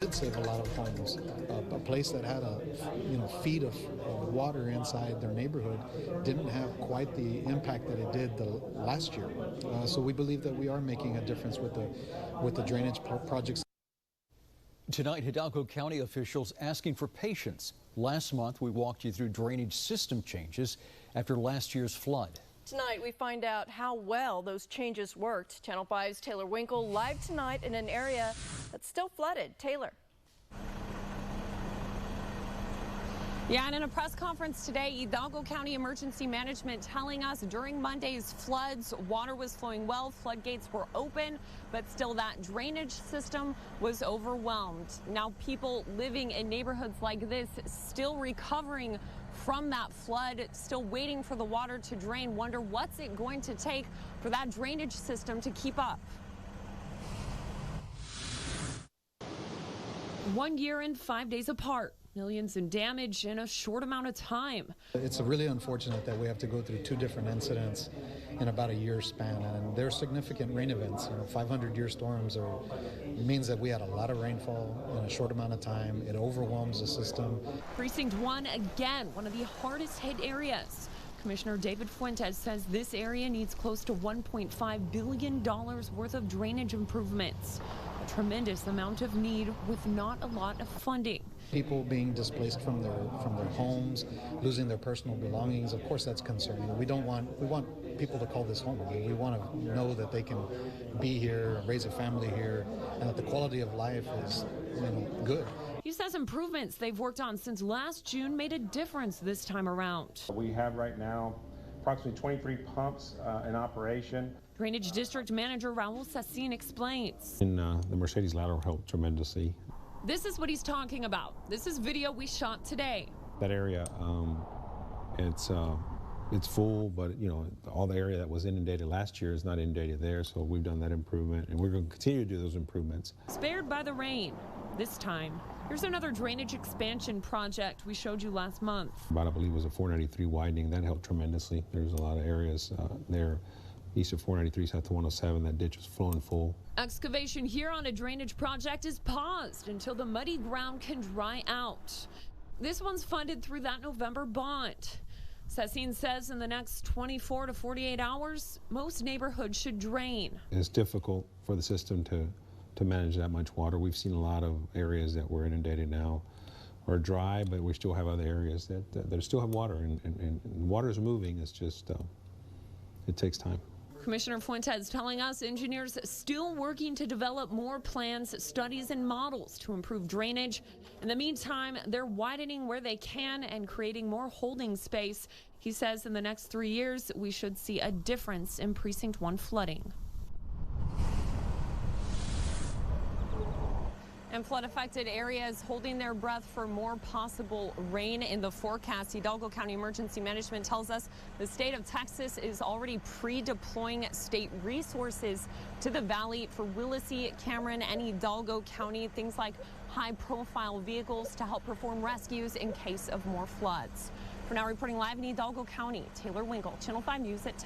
Did save a lot of homes. A place that had feet of water inside their neighborhood didn't have quite the impact that it did the last year. So we believe that we are making a difference with the drainage projects. Tonight, Hidalgo County officials asking for patience. Last month, we walked you through drainage system changes after last year's flood. Tonight, we find out how well those changes worked. Channel 5's Taylor Winkle live tonight in an area that's still flooded. Taylor. Yeah, and in a press conference today, Hidalgo County Emergency Management telling us during Monday's floods, water was flowing well, floodgates were open, but still that drainage system was overwhelmed. Now people living in neighborhoods like this still recovering from that flood, still waiting for the water to drain, wonder what's it going to take for that drainage system to keep up. 1 year and 5 days apart. Millions in damage in a short amount of time. It's really unfortunate that we have to go through two different incidents in about a year span, and they're significant rain events. 500-year storms means that we had a lot of rainfall in a short amount of time. It overwhelms the system. Precinct 1 again, one of the hardest hit areas. Commissioner David Fuentes says this area needs close to $1.5 billion worth of drainage improvements. A tremendous amount of need with not a lot of funding. People being displaced from their homes, losing their personal belongings. Of course, that's concerning. We want people to call this home. We want to know that they can be here, raise a family here, and that the quality of life is good. He says improvements they've worked on since last June made a difference this time around. We have right now approximately 23 pumps in operation. Drainage District Manager Raul Sassin explains. And the Mercedes lateral helped tremendously. This is what he's talking about. This is video we shot today. That area, it's full, but all the area that was inundated last year is not inundated there, so we've done that improvement, and we're going to continue to do those improvements. Spared by the rain. This time, here's another drainage expansion project we showed you last month. About, I believe, was a 493 widening. That helped tremendously. There's a lot of areas there east of 493 south to 107. That ditch was flowing full. Excavation here on a drainage project is paused until the muddy ground can dry out. This one's funded through that November bond. Sassin says in the next 24 to 48 hours, most neighborhoods should drain. It's difficult for the system to manage that much water. We've seen a lot of areas that were inundated now are dry, but we still have other areas that still have water, and water is moving. It's just, it takes time. Commissioner Fuentes telling us engineers still working to develop more plans, studies, and models to improve drainage. In the meantime, they're widening where they can and creating more holding space. He says in the next 3 years, we should see a difference in Precinct 1 flooding. And flood-affected areas holding their breath for more possible rain in the forecast. Hidalgo County Emergency Management tells us the state of Texas is already pre-deploying state resources to the valley for Willacy, Cameron, and Hidalgo County. Things like high-profile vehicles to help perform rescues in case of more floods. For now, reporting live in Hidalgo County, Taylor Winkle, Channel 5 News at 10.